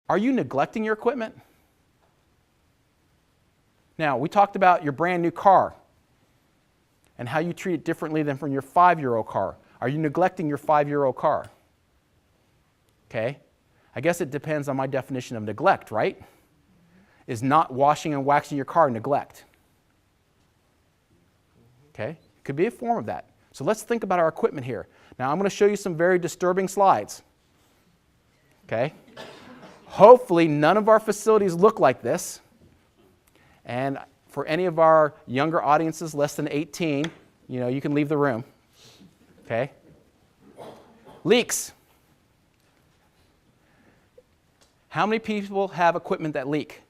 Are you neglecting your equipment? Now, we talked about your brand new car and how you treat it differently than from your 5-year-old car. Are you neglecting your 5-year-old car? Okay. I guess it depends on my definition of neglect, right? Is not washing and waxing your car neglect? Okay. It could be a form of that. So let's think about our equipment here. Now, I'm going to show you some very disturbing slides. Okay. Hopefully, none of our facilities look like this. And for any of our younger audiences, less than 18, you can leave the room. Okay? Leaks. How many people have equipment that leak?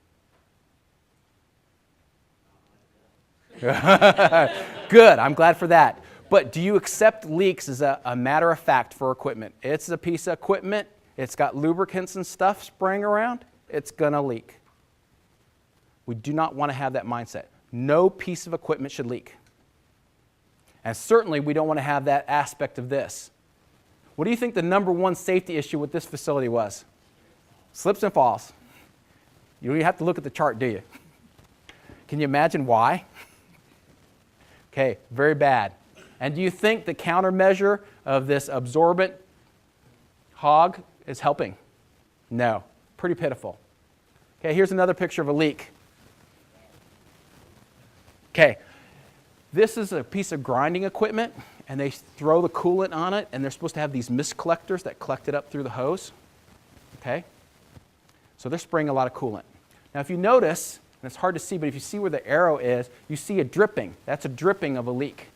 Good, I'm glad for that. But do you accept leaks as a matter of fact for equipment? It's a piece of equipment. It's got lubricants and stuff spraying around. It's going to leak. We do not want to have that mindset. No piece of equipment should leak. And certainly we don't want to have that aspect of this. What do you think the number one safety issue with this facility was? Slips and falls. You don't even have to look at the chart, do you? Can you imagine why? Okay, very bad. And do you think the countermeasure of this absorbent hog is helping? No, pretty pitiful. Okay, here's another picture of a leak. Okay, this is a piece of grinding equipment, and they throw the coolant on it, and they're supposed to have these mist collectors that collect it up through the hose. Okay, so they're spraying a lot of coolant. Now, if you notice, and it's hard to see, but if you see where the arrow is, you see a dripping. That's a dripping of a leak.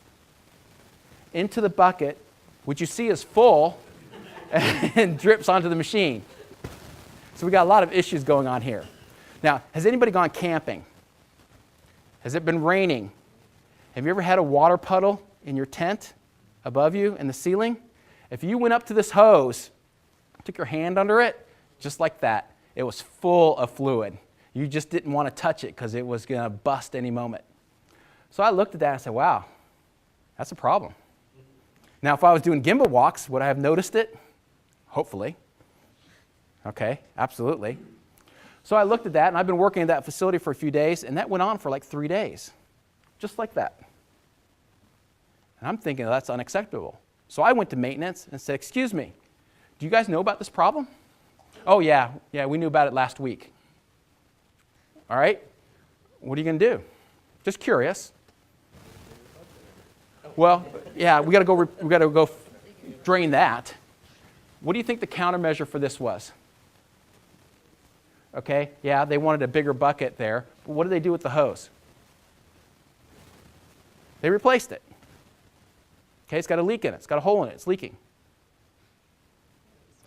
Into the bucket, which you see is full, and drips onto the machine. So we got a lot of issues going on here. Now, has anybody gone camping? Has it been raining? Have you ever had a water puddle in your tent above you in the ceiling? If you went up to this hose, took your hand under it, just like that, it was full of fluid. You just didn't want to touch it because it was going to bust any moment. So I looked at that and said, wow, that's a problem. Now, if I was doing gimbal walks, would I have noticed it? Hopefully. Okay, absolutely. So I looked at that, and I've been working at that facility for a few days, and that went on for like 3 days, just like that. And I'm thinking, well, that's unacceptable. So I went to maintenance and said, excuse me, do you guys know about this problem? Oh, yeah, we knew about it last week. All right, what are you going to do? Just curious. Well, yeah, we got to go drain that. What do you think the countermeasure for this was? Okay, yeah, they wanted a bigger bucket there. But what did they do with the hose? They replaced it. Okay, it's got a leak in it. It's got a hole in it. It's leaking.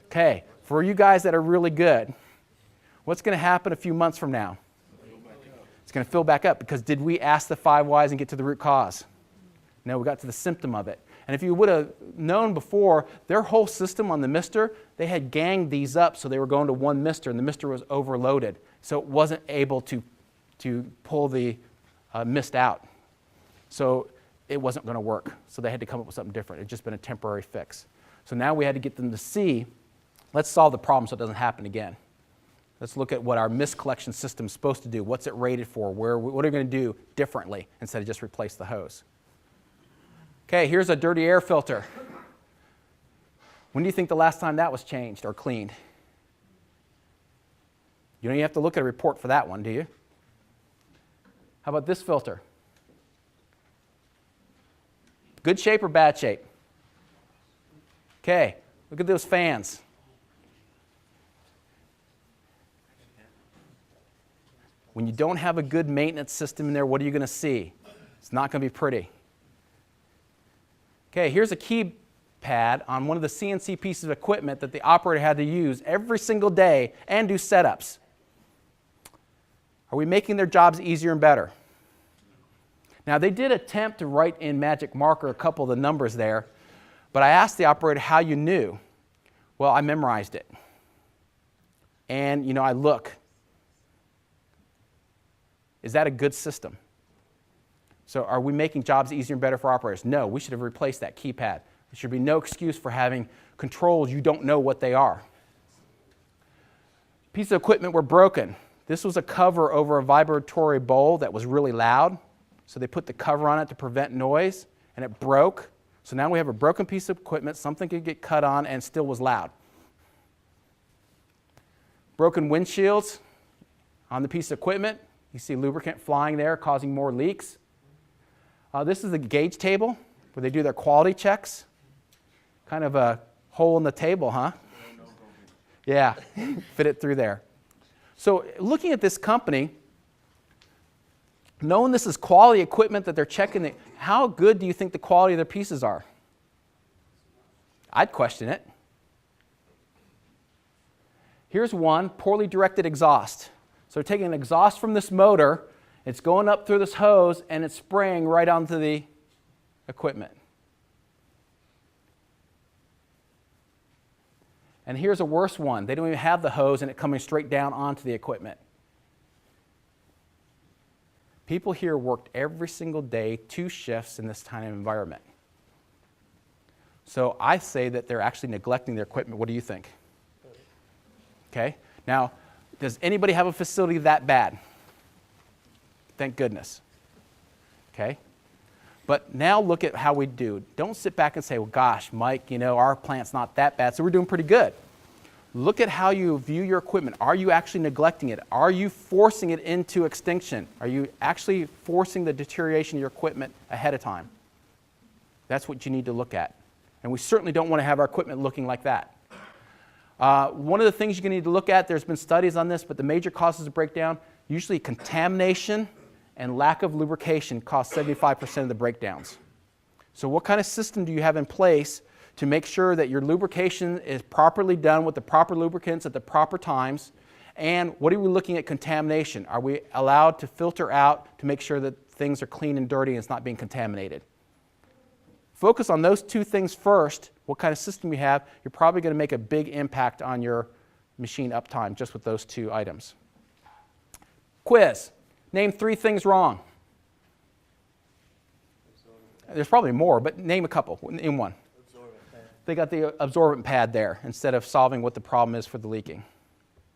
Okay, for you guys that are really good, what's going to happen a few months from now? It's going to fill back up because did we ask the 5 whys and get to the root cause? No, we got to the symptom of it. And if you would have known before, their whole system on the mister, they had ganged these up so they were going to one mister, and the mister was overloaded. So it wasn't able to pull the mist out. So it wasn't going to work. So they had to come up with something different. It had just been a temporary fix. So now we had to get them to see, let's solve the problem so it doesn't happen again. Let's look at what our mist collection system is supposed to do. What's it rated for? What are we going to do differently instead of just replace the hose? Okay, here's a dirty air filter. When do you think the last time that was changed or cleaned? You don't even have to look at a report for that one, do you? How about this filter? Good shape or bad shape? Okay, look at those fans. When you don't have a good maintenance system in there, what are you going to see? It's not going to be pretty. Okay, here's a keypad on one of the CNC pieces of equipment that the operator had to use every single day and do setups. Are we making their jobs easier and better? Now, they did attempt to write in magic marker a couple of the numbers there, but I asked the operator how you knew. Well, I memorized it. And, I look. Is that a good system? So are we making jobs easier and better for operators? No, we should have replaced that keypad. There should be no excuse for having controls you don't know what they are. Piece of equipment were broken. This was a cover over a vibratory bowl that was really loud. So they put the cover on it to prevent noise, and it broke. So now we have a broken piece of equipment, something could get cut on and still was loud. Broken windshields on the piece of equipment. You see lubricant flying there, causing more leaks. This is the gauge table where they do their quality checks. Kind of a hole in the table, huh? Yeah, fit it through there. So looking at this company, knowing this is quality equipment that they're checking, how good do you think the quality of their pieces are? I'd question it. Here's one, poorly directed exhaust. So they're taking an exhaust from this motor, it's going up through this hose, and it's spraying right onto the equipment. And here's a worse one. They don't even have the hose, and it coming straight down onto the equipment. People here worked every single day, 2 shifts in this kind of environment. So I say that they're actually neglecting their equipment. What do you think? Okay. Now, does anybody have a facility that bad? Thank goodness. Okay. But now look at how we do. Don't sit back and say, well, gosh, Mike, our plant's not that bad, so we're doing pretty good. Look at how you view your equipment. Are you actually neglecting it? Are you forcing it into extinction? Are you actually forcing the deterioration of your equipment ahead of time? That's what you need to look at. And we certainly don't want to have our equipment looking like that. One of the things you're going to need to look at, there's been studies on this, but the major causes of breakdown, usually contamination and lack of lubrication cause 75% of the breakdowns. So what kind of system do you have in place to make sure that your lubrication is properly done with the proper lubricants at the proper times? And what are we looking at contamination? Are we allowed to filter out to make sure that things are clean and dirty and it's not being contaminated? Focus on those 2 things first. What kind of system you have, you're probably going to make a big impact on your machine uptime just with those 2 items. Quiz. Name 3 things wrong. There's probably more, but name a couple. Name one. They got the absorbent pad there instead of solving what the problem is for the leaking.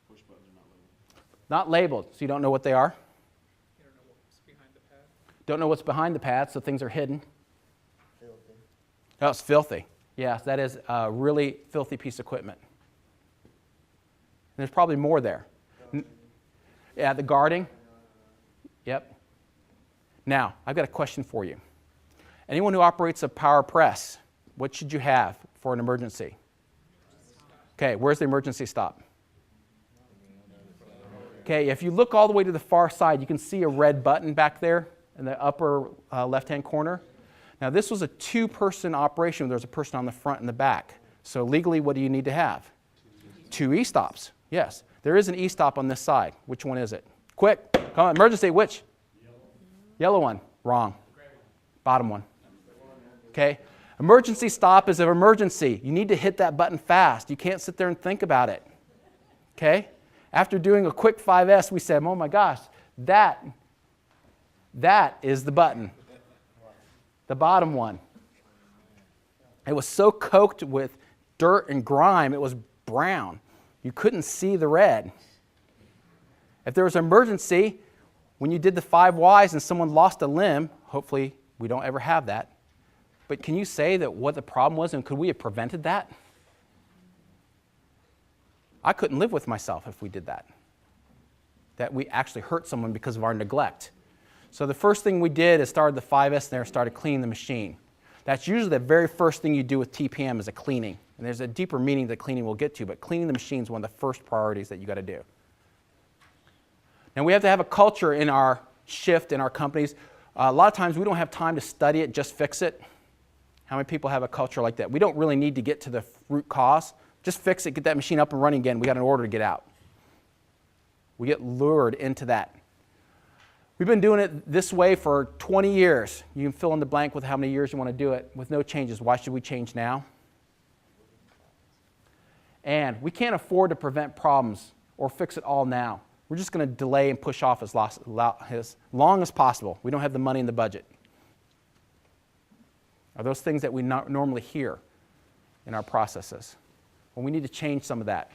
Push buttons are not labeled. So you don't know what they are? You don't know what's behind the pad? Don't know what's behind the pad, so things are hidden. Filthy. Oh, it's filthy. Yes, that is a really filthy piece of equipment. And there's probably more there. Yeah, the guarding. Yep. Now, I've got a question for you. Anyone who operates a power press, what should you have for an emergency? Okay, where's the emergency stop? Okay, if you look all the way to the far side, you can see a red button back there in the upper left-hand corner. Now, this was a 2-person operation. There's a person on the front and the back. So legally, what do you need to have? 2 e-stops. Yes, there is an e-stop on this side. Which one is it? Quick, come on, emergency, which? Yellow one. Wrong. Bottom one. Okay, emergency stop is an emergency. You need to hit that button fast. You can't sit there and think about it. Okay? After doing a quick 5S, we said, oh my gosh, that is the button. The bottom one. It was so coked with dirt and grime, it was brown. You couldn't see the red. If there was an emergency, when you did the 5 Ys and someone lost a limb, hopefully we don't ever have that, but can you say that what the problem was and could we have prevented that? I couldn't live with myself if we did that. That we actually hurt someone because of our neglect. So the first thing we did is started the 5S there, started cleaning the machine. That's usually the very first thing you do with TPM is a cleaning. And there's a deeper meaning that cleaning we'll get to, but cleaning the machine is one of the first priorities that you got to do. Now we have to have a culture in our shift in our companies. A lot of times we don't have time to study it, just fix it. How many people have a culture like that? We don't really need to get to the root cause. Just fix it, get that machine up and running again. We got an order to get out. We get lured into that. We've been doing it this way for 20 years. You can fill in the blank with how many years you want to do it with no changes. Why should we change now? And we can't afford to prevent problems or fix it all now. We're just going to delay and push off as long as possible. We don't have the money in the budget. Are those things that we normally hear in our processes? Well, we need to change some of that.